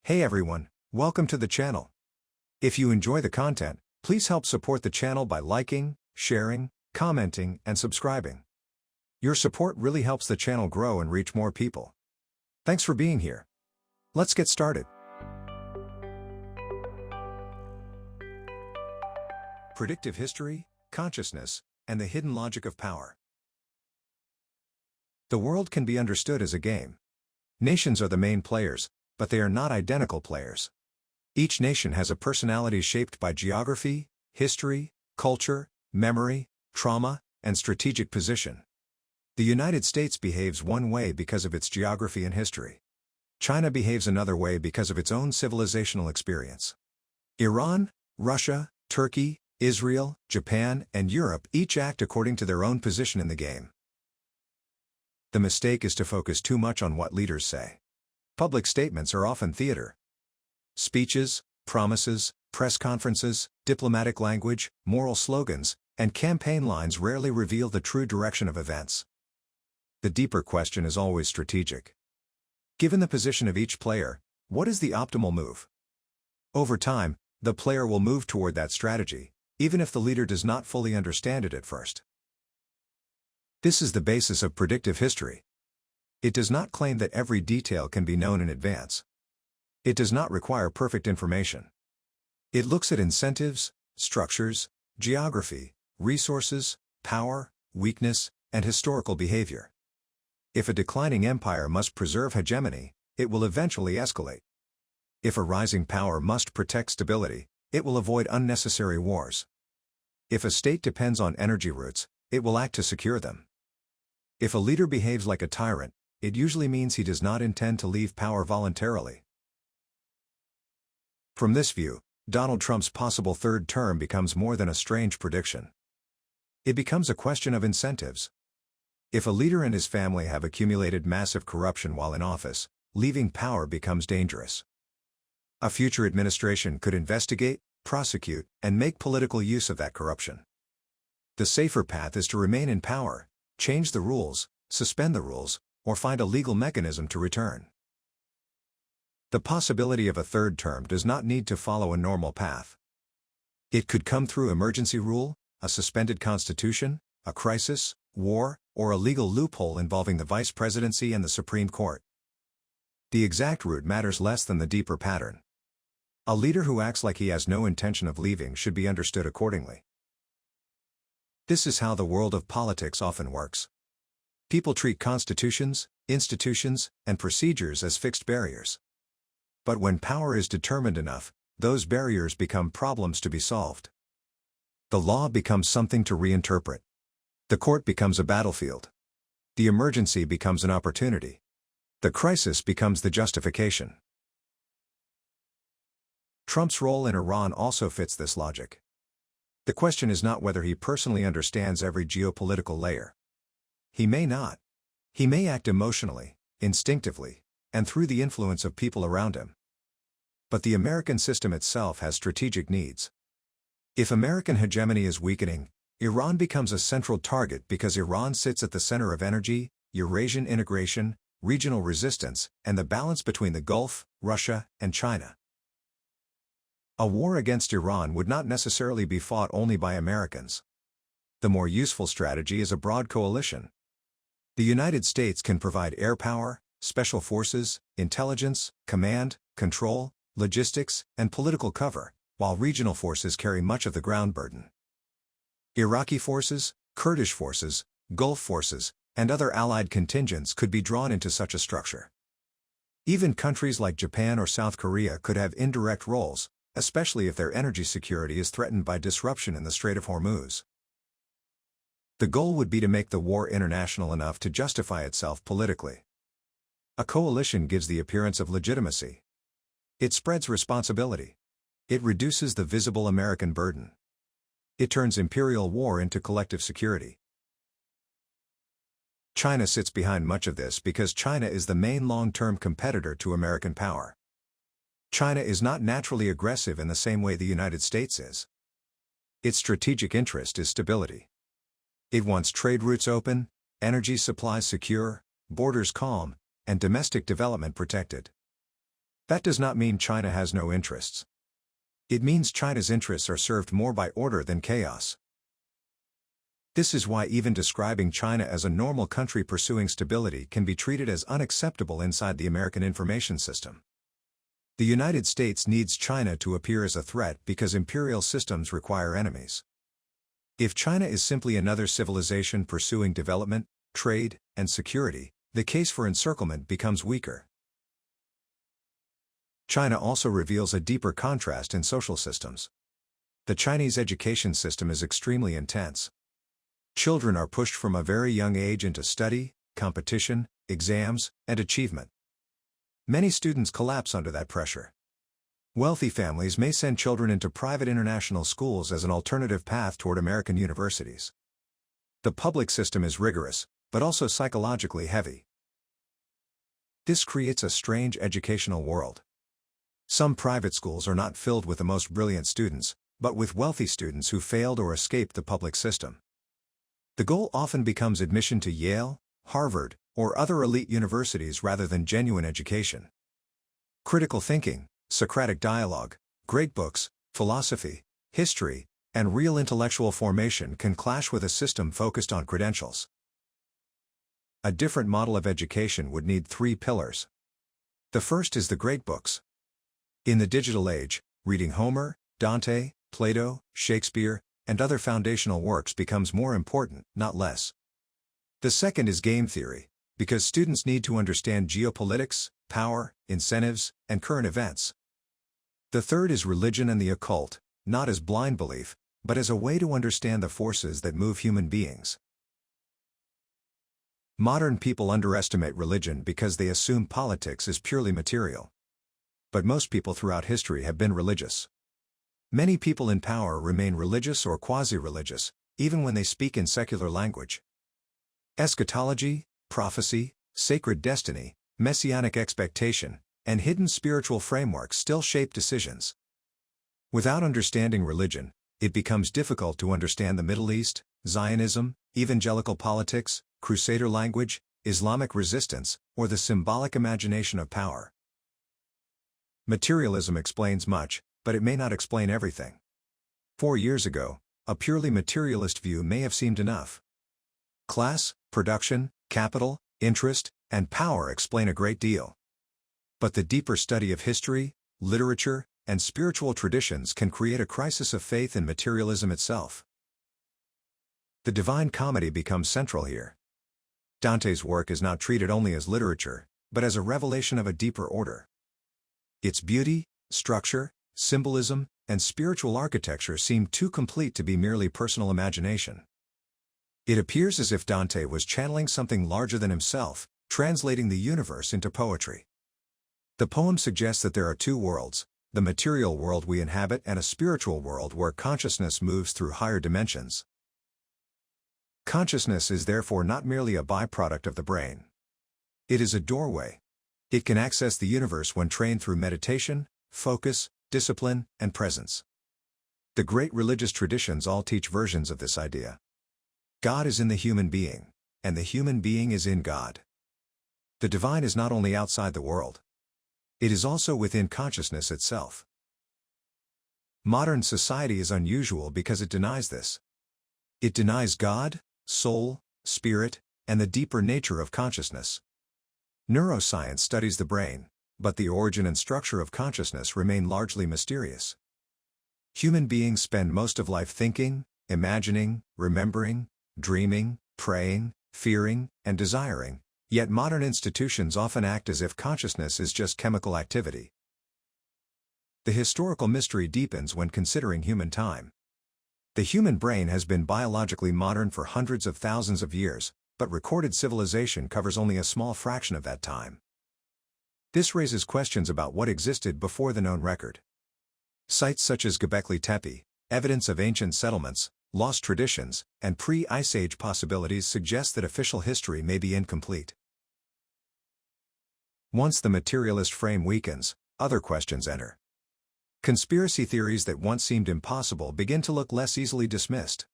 Hey everyone, welcome to the channel. If you enjoy the content, please help support the channel by liking, sharing, commenting, and subscribing. Your support really helps the channel grow and reach more people. Thanks for being here. Let's get started. Predictive history, consciousness, and the hidden logic of power. The world can be understood as a game. Nations are the main players, but they are not identical players. Each nation has a personality shaped by geography, history, culture, memory, trauma, and strategic position. The United States behaves one way because of its geography and history. China behaves another way because of its own civilizational experience. Iran, Russia, Turkey, Israel, Japan, and Europe each act according to their own position in the game. The mistake is to focus too much on what leaders say. Public statements are often theater. Speeches, promises, press conferences, diplomatic language, moral slogans, and campaign lines rarely reveal the true direction of events. The deeper question is always strategic. Given the position of each player, what is the optimal move? Over time, the player will move toward that strategy, even if the leader does not fully understand it at first. This is the basis of predictive history. It does not claim that every detail can be known in advance. It does not require perfect information. It looks at incentives, structures, geography, resources, power, weakness, and historical behavior. If a declining empire must preserve hegemony, it will eventually escalate. If a rising power must protect stability, it will avoid unnecessary wars. If a state depends on energy routes, it will act to secure them. If a leader behaves like a tyrant, it usually means he does not intend to leave power voluntarily. From this view, Donald Trump's possible third term becomes more than a strange prediction. It becomes a question of incentives. If a leader and his family have accumulated massive corruption while in office, leaving power becomes dangerous. A future administration could investigate, prosecute, and make political use of that corruption. The safer path is to remain in power, change the rules, suspend the rules, or find a legal mechanism to return. The possibility of a third term does not need to follow a normal path. It could come through emergency rule, a suspended constitution, a crisis, war, or a legal loophole involving the vice presidency and the Supreme Court. The exact route matters less than the deeper pattern. A leader who acts like he has no intention of leaving should be understood accordingly. This is how the world of politics often works. People treat constitutions, institutions, and procedures as fixed barriers. But when power is determined enough, those barriers become problems to be solved. The law becomes something to reinterpret. The court becomes a battlefield. The emergency becomes an opportunity. The crisis becomes the justification. Trump's role in Iran also fits this logic. The question is not whether he personally understands every geopolitical layer. He may not. He may act emotionally, instinctively, and through the influence of people around him. But the American system itself has strategic needs. If American hegemony is weakening, Iran becomes a central target because Iran sits at the center of energy, Eurasian integration, regional resistance, and the balance between the Gulf, Russia, and China. A war against Iran would not necessarily be fought only by Americans. The more useful strategy is a broad coalition. The United States can provide air power, special forces, intelligence, command, control, logistics, and political cover, while regional forces carry much of the ground burden. Iraqi forces, Kurdish forces, Gulf forces, and other allied contingents could be drawn into such a structure. Even countries like Japan or South Korea could have indirect roles, especially if their energy security is threatened by disruption in the Strait of Hormuz. The goal would be to make the war international enough to justify itself politically. A coalition gives the appearance of legitimacy. It spreads responsibility. It reduces the visible American burden. It turns imperial war into collective security. China sits behind much of this because China is the main long-term competitor to American power. China is not naturally aggressive in the same way the United States is. Its strategic interest is stability. It wants trade routes open, energy supplies secure, borders calm, and domestic development protected. That does not mean China has no interests. It means China's interests are served more by order than chaos. This is why even describing China as a normal country pursuing stability can be treated as unacceptable inside the American information system. The United States needs China to appear as a threat because imperial systems require enemies. If China is simply another civilization pursuing development, trade, and security, the case for encirclement becomes weaker. China also reveals a deeper contrast in social systems. The Chinese education system is extremely intense. Children are pushed from a very young age into study, competition, exams, and achievement. Many students collapse under that pressure. Wealthy families may send children into private international schools as an alternative path toward American universities. The public system is rigorous, but also psychologically heavy. This creates a strange educational world. Some private schools are not filled with the most brilliant students, but with wealthy students who failed or escaped the public system. The goal often becomes admission to Yale, Harvard, or other elite universities rather than genuine education. Critical thinking, Socratic dialogue, great books, philosophy, history, and real intellectual formation can clash with a system focused on credentials. A different model of education would need 3 pillars. The first is the great books. In the digital age, reading Homer, Dante, Plato, Shakespeare, and other foundational works becomes more important, not less. The second is game theory, because students need to understand geopolitics, power, incentives, and current events. The third is religion and the occult, not as blind belief, but as a way to understand the forces that move human beings. Modern people underestimate religion because they assume politics is purely material. But most people throughout history have been religious. Many people in power remain religious or quasi-religious, even when they speak in secular language. Eschatology, prophecy, sacred destiny, messianic expectation, and hidden spiritual frameworks still shape decisions. Without understanding religion, it becomes difficult to understand the Middle East, Zionism, evangelical politics, crusader language, Islamic resistance, or the symbolic imagination of power. Materialism explains much, but it may not explain everything. 4 years ago, a purely materialist view may have seemed enough. Class, production, capital, interest, and power explain a great deal. But the deeper study of history, literature, and spiritual traditions can create a crisis of faith in materialism itself. The Divine Comedy becomes central here. Dante's work is not treated only as literature, but as a revelation of a deeper order. Its beauty, structure, symbolism, and spiritual architecture seem too complete to be merely personal imagination. It appears as if Dante was channeling something larger than himself, translating the universe into poetry. The poem suggests that there are 2 worlds, the material world we inhabit and a spiritual world where consciousness moves through higher dimensions. Consciousness is therefore not merely a byproduct of the brain. It is a doorway. It can access the universe when trained through meditation, focus, discipline, and presence. The great religious traditions all teach versions of this idea. God is in the human being, and the human being is in God. The divine is not only outside the world. It is also within consciousness itself. Modern society is unusual because it denies this. It denies God, soul, spirit, and the deeper nature of consciousness. Neuroscience studies the brain, but the origin and structure of consciousness remain largely mysterious. Human beings spend most of life thinking, imagining, remembering, dreaming, praying, fearing, and desiring, yet modern institutions often act as if consciousness is just chemical activity. The historical mystery deepens when considering human time. The human brain has been biologically modern for hundreds of thousands of years, but recorded civilization covers only a small fraction of that time. This raises questions about what existed before the known record. Sites such as Göbekli Tepe, evidence of ancient settlements, lost traditions, and pre-Ice Age possibilities suggest that official history may be incomplete. Once the materialist frame weakens, other questions enter. Conspiracy theories that once seemed impossible begin to look less easily dismissed.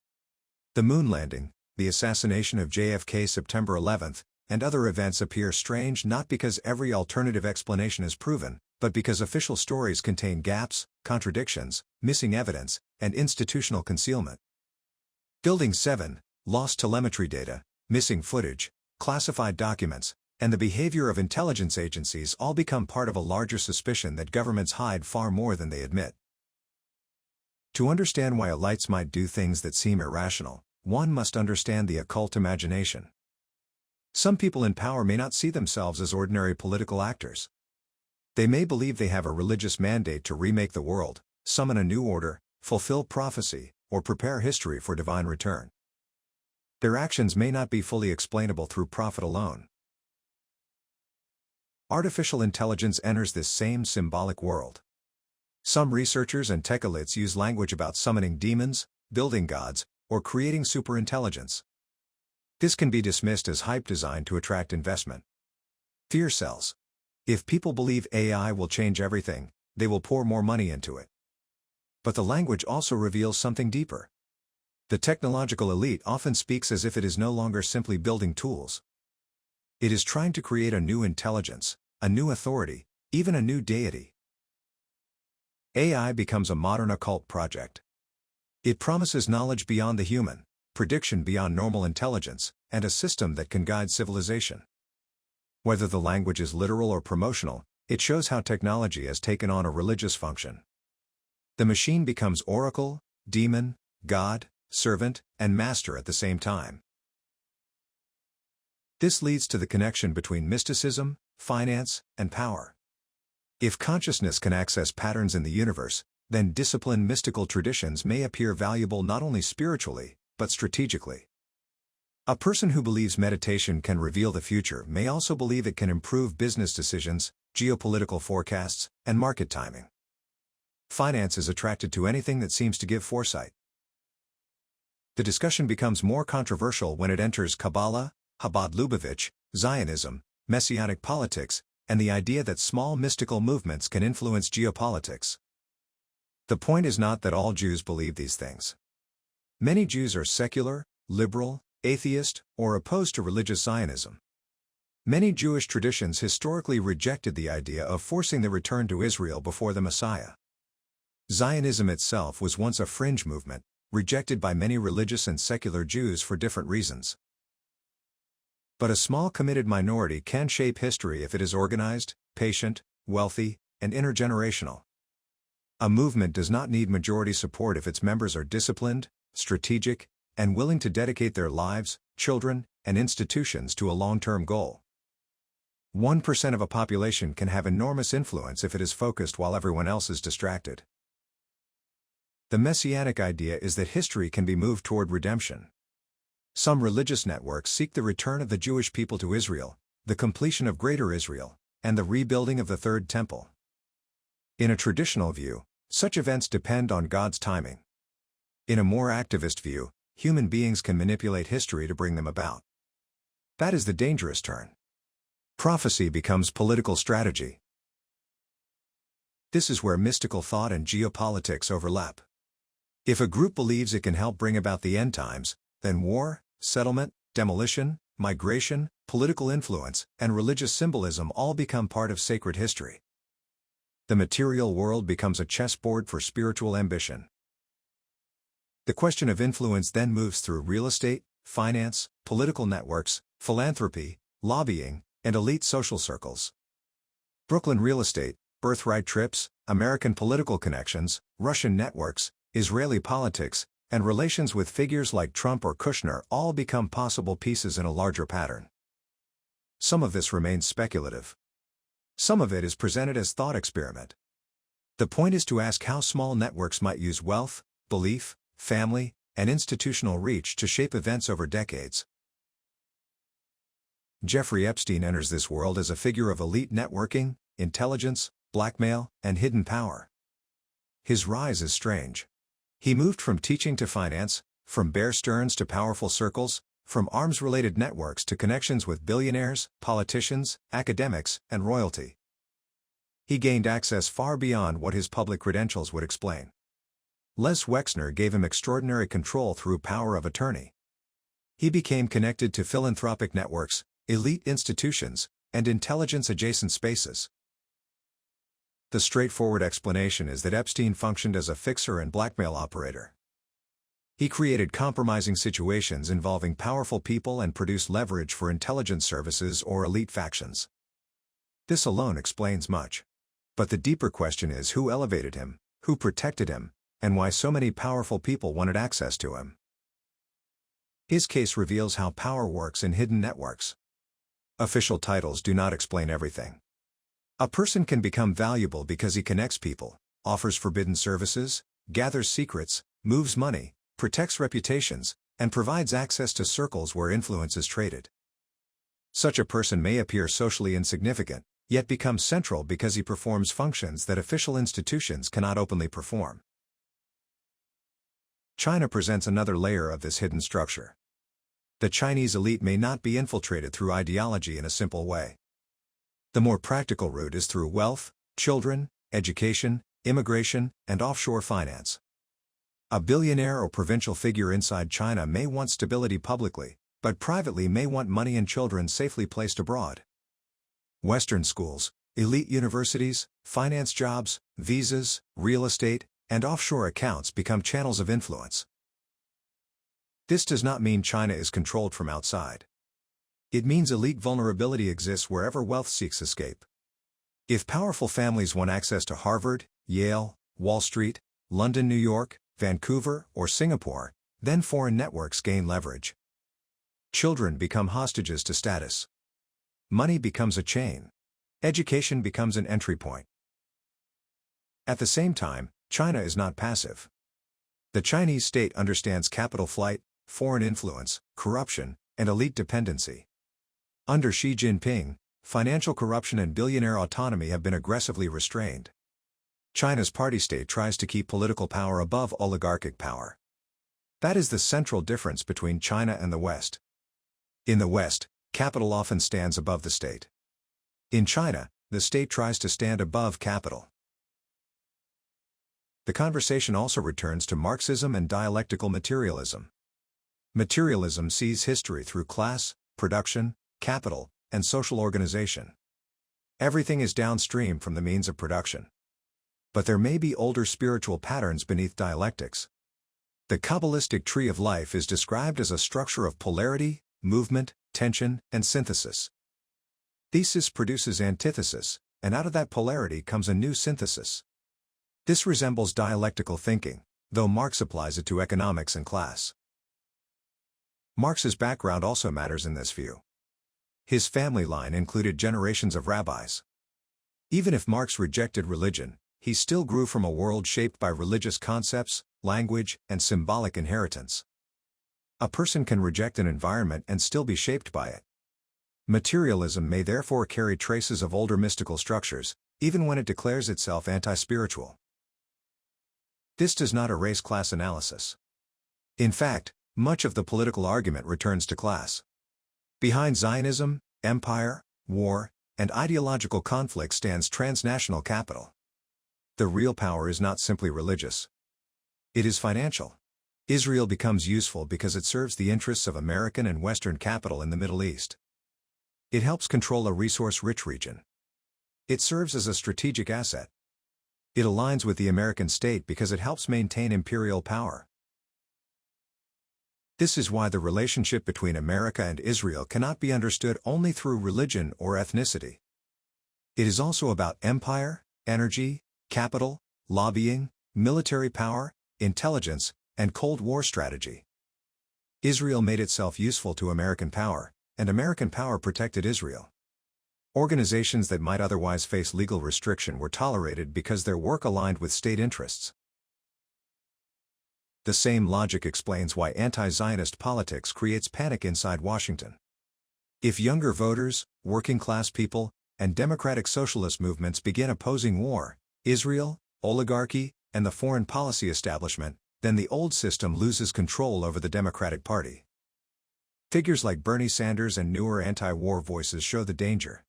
The moon landing, the assassination of JFK September 11th, and other events appear strange not because every alternative explanation is proven, but because official stories contain gaps, contradictions, missing evidence, and institutional concealment. Building 7, lost telemetry data, missing footage, classified documents, and the behavior of intelligence agencies all become part of a larger suspicion that governments hide far more than they admit. To understand why elites might do things that seem irrational, one must understand the occult imagination. Some people in power may not see themselves as ordinary political actors. They may believe they have a religious mandate to remake the world, summon a new order, fulfill prophecy, or prepare history for divine return. Their actions may not be fully explainable through profit alone. Artificial intelligence enters this same symbolic world. Some researchers and tech elites use language about summoning demons, building gods, or creating superintelligence. This can be dismissed as hype designed to attract investment. Fear sells. If people believe AI will change everything, they will pour more money into it. But the language also reveals something deeper. The technological elite often speaks as if it is no longer simply building tools. It is trying to create a new intelligence, a new authority, even a new deity. AI becomes a modern occult project. It promises knowledge beyond the human, prediction beyond normal intelligence, and a system that can guide civilization. Whether the language is literal or promotional, it shows how technology has taken on a religious function. The machine becomes oracle, demon, god, servant, and master at the same time. This leads to the connection between mysticism, finance, and power. If consciousness can access patterns in the universe, then disciplined mystical traditions may appear valuable not only spiritually, but strategically. A person who believes meditation can reveal the future may also believe it can improve business decisions, geopolitical forecasts, and market timing. Finance is attracted to anything that seems to give foresight. The discussion becomes more controversial when it enters Kabbalah, Chabad Lubavitch, Zionism, messianic politics, and the idea that small mystical movements can influence geopolitics. The point is not that all Jews believe these things. Many Jews are secular, liberal, atheist, or opposed to religious Zionism. Many Jewish traditions historically rejected the idea of forcing the return to Israel before the Messiah. Zionism itself was once a fringe movement, rejected by many religious and secular Jews for different reasons. But a small committed minority can shape history if it is organized, patient, wealthy, and intergenerational. A movement does not need majority support if its members are disciplined, strategic, and willing to dedicate their lives, children, and institutions to a long-term goal. 1% of a population can have enormous influence if it is focused while everyone else is distracted. The messianic idea is that history can be moved toward redemption. Some religious networks seek the return of the Jewish people to Israel, the completion of Greater Israel, and the rebuilding of the Third Temple. In a traditional view, such events depend on God's timing. In a more activist view, human beings can manipulate history to bring them about. That is the dangerous turn. Prophecy becomes political strategy. This is where mystical thought and geopolitics overlap. If a group believes it can help bring about the end times, then war, settlement, demolition, migration, political influence, and religious symbolism all become part of sacred history. The material world becomes a chessboard for spiritual ambition. The question of influence then moves through real estate, finance, political networks, philanthropy, lobbying, and elite social circles. Brooklyn real estate, birthright trips, American political connections, Russian networks, Israeli politics, and relations with figures like Trump or Kushner all become possible pieces in a larger pattern. Some of this remains speculative. Some of it is presented as thought experiment. The point is to ask how small networks might use wealth, belief, family, and institutional reach to shape events over decades. Jeffrey Epstein enters this world as a figure of elite networking, intelligence, blackmail, and hidden power. His rise is strange. He moved from teaching to finance, from Bear Stearns to powerful circles, from arms-related networks to connections with billionaires, politicians, academics, and royalty. He gained access far beyond what his public credentials would explain. Les Wexner gave him extraordinary control through power of attorney. He became connected to philanthropic networks, elite institutions, and intelligence-adjacent spaces. The straightforward explanation is that Epstein functioned as a fixer and blackmail operator. He created compromising situations involving powerful people and produced leverage for intelligence services or elite factions. This alone explains much. But the deeper question is who elevated him, who protected him, and why so many powerful people wanted access to him. His case reveals how power works in hidden networks. Official titles do not explain everything. A person can become valuable because he connects people, offers forbidden services, gathers secrets, moves money, protects reputations, and provides access to circles where influence is traded. Such a person may appear socially insignificant, yet become central because he performs functions that official institutions cannot openly perform. China presents another layer of this hidden structure. The Chinese elite may not be infiltrated through ideology in a simple way. The more practical route is through wealth, children, education, immigration, and offshore finance. A billionaire or provincial figure inside China may want stability publicly, but privately may want money and children safely placed abroad. Western schools, elite universities, finance jobs, visas, real estate, and offshore accounts become channels of influence. This does not mean China is controlled from outside. It means elite vulnerability exists wherever wealth seeks escape. If powerful families want access to Harvard, Yale, Wall Street, London, New York, Vancouver, or Singapore, then foreign networks gain leverage. Children become hostages to status. Money becomes a chain. Education becomes an entry point. At the same time, China is not passive. The Chinese state understands capital flight, foreign influence, corruption, and elite dependency. Under Xi Jinping, financial corruption and billionaire autonomy have been aggressively restrained. China's party state tries to keep political power above oligarchic power. That is the central difference between China and the West. In the West, capital often stands above the state. In China, the state tries to stand above capital. The conversation also returns to Marxism and dialectical materialism. Materialism sees history through class, production, capital, and social organization. Everything is downstream from the means of production. But there may be older spiritual patterns beneath dialectics. The Kabbalistic tree of life is described as a structure of polarity, movement, tension, and synthesis. Thesis produces antithesis, and out of that polarity comes a new synthesis. This resembles dialectical thinking, though Marx applies it to economics and class. Marx's background also matters in this view. His family line included generations of rabbis. Even if Marx rejected religion, he still grew from a world shaped by religious concepts, language, and symbolic inheritance. A person can reject an environment and still be shaped by it. Materialism may therefore carry traces of older mystical structures, even when it declares itself anti-spiritual. This does not erase class analysis. In fact, much of the political argument returns to class. Behind Zionism, empire, war, and ideological conflict stands transnational capital. The real power is not simply religious. It is financial. Israel becomes useful because it serves the interests of American and Western capital in the Middle East. It helps control a resource-rich region. It serves as a strategic asset. It aligns with the American state because it helps maintain imperial power. This is why the relationship between America and Israel cannot be understood only through religion or ethnicity. It is also about empire, energy, capital, lobbying, military power, intelligence, and Cold War strategy. Israel made itself useful to American power, and American power protected Israel. Organizations that might otherwise face legal restriction were tolerated because their work aligned with state interests. The same logic explains why anti-Zionist politics creates panic inside Washington. If younger voters, working-class people, and democratic socialist movements begin opposing war, Israel, oligarchy, and the foreign policy establishment, then the old system loses control over the Democratic Party. Figures like Bernie Sanders and newer anti-war voices show the danger.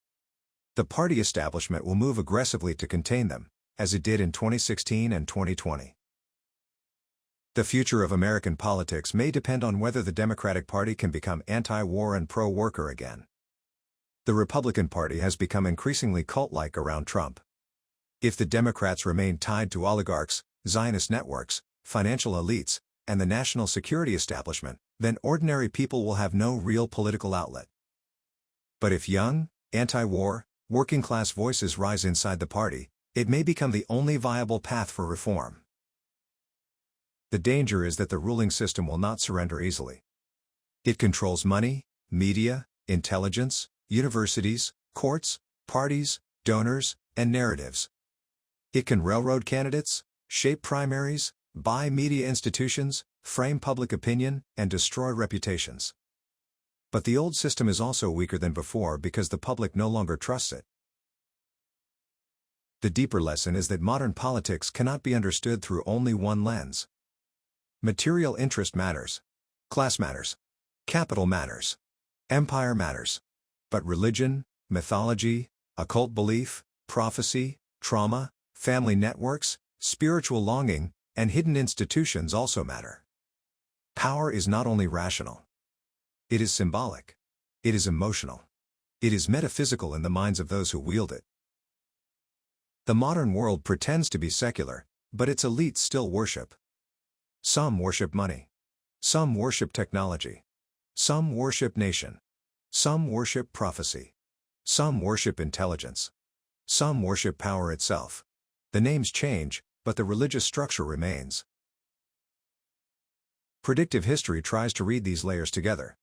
The party establishment will move aggressively to contain them, as it did in 2016 and 2020. The future of American politics may depend on whether the Democratic Party can become anti-war and pro-worker again. The Republican Party has become increasingly cult-like around Trump. If the Democrats remain tied to oligarchs, Zionist networks, financial elites, and the national security establishment, then ordinary people will have no real political outlet. But if young, anti-war, working-class voices rise inside the party, it may become the only viable path for reform. The danger is that the ruling system will not surrender easily. It controls money, media, intelligence, universities, courts, parties, donors, and narratives. It can railroad candidates, shape primaries, buy media institutions, frame public opinion, and destroy reputations. But the old system is also weaker than before because the public no longer trusts it. The deeper lesson is that modern politics cannot be understood through only one lens. Material interest matters. Class matters. Capital matters. Empire matters. But religion, mythology, occult belief, prophecy, trauma, family networks, spiritual longing, and hidden institutions also matter. Power is not only rational. It is symbolic. It is emotional. It is metaphysical in the minds of those who wield it. The modern world pretends to be secular, but its elites still worship. Some worship money. Some worship technology. Some worship nation. Some worship prophecy. Some worship intelligence. Some worship power itself. The names change, but the religious structure remains. Predictive history tries to read these layers together.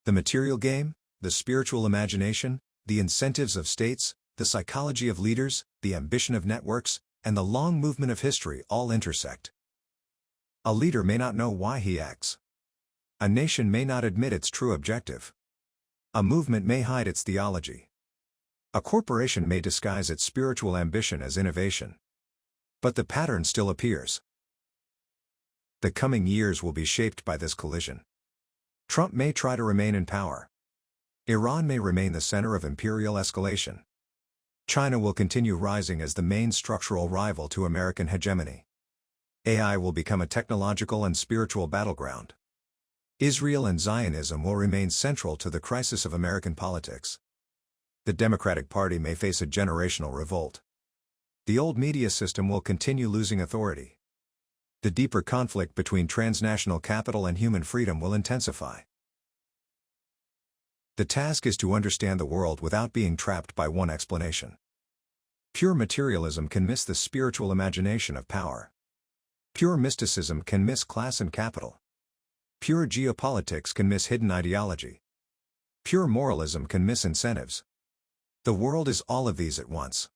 The material game, the spiritual imagination, the incentives of states, the psychology of leaders, the ambition of networks, and the long movement of history all intersect. A leader may not know why he acts. A nation may not admit its true objective. A movement may hide its theology. A corporation may disguise its spiritual ambition as innovation. But the pattern still appears. The coming years will be shaped by this collision. Trump may try to remain in power. Iran may remain the center of imperial escalation. China will continue rising as the main structural rival to American hegemony. AI will become a technological and spiritual battleground. Israel and Zionism will remain central to the crisis of American politics. The Democratic Party may face a generational revolt. The old media system will continue losing authority. The deeper conflict between transnational capital and human freedom will intensify. The task is to understand the world without being trapped by one explanation. Pure materialism can miss the spiritual imagination of power. Pure mysticism can miss class and capital. Pure geopolitics can miss hidden ideology. Pure moralism can miss incentives. The world is all of these at once.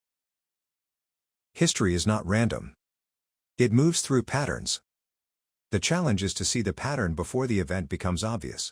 History is not random. It moves through patterns. The challenge is to see the pattern before the event becomes obvious.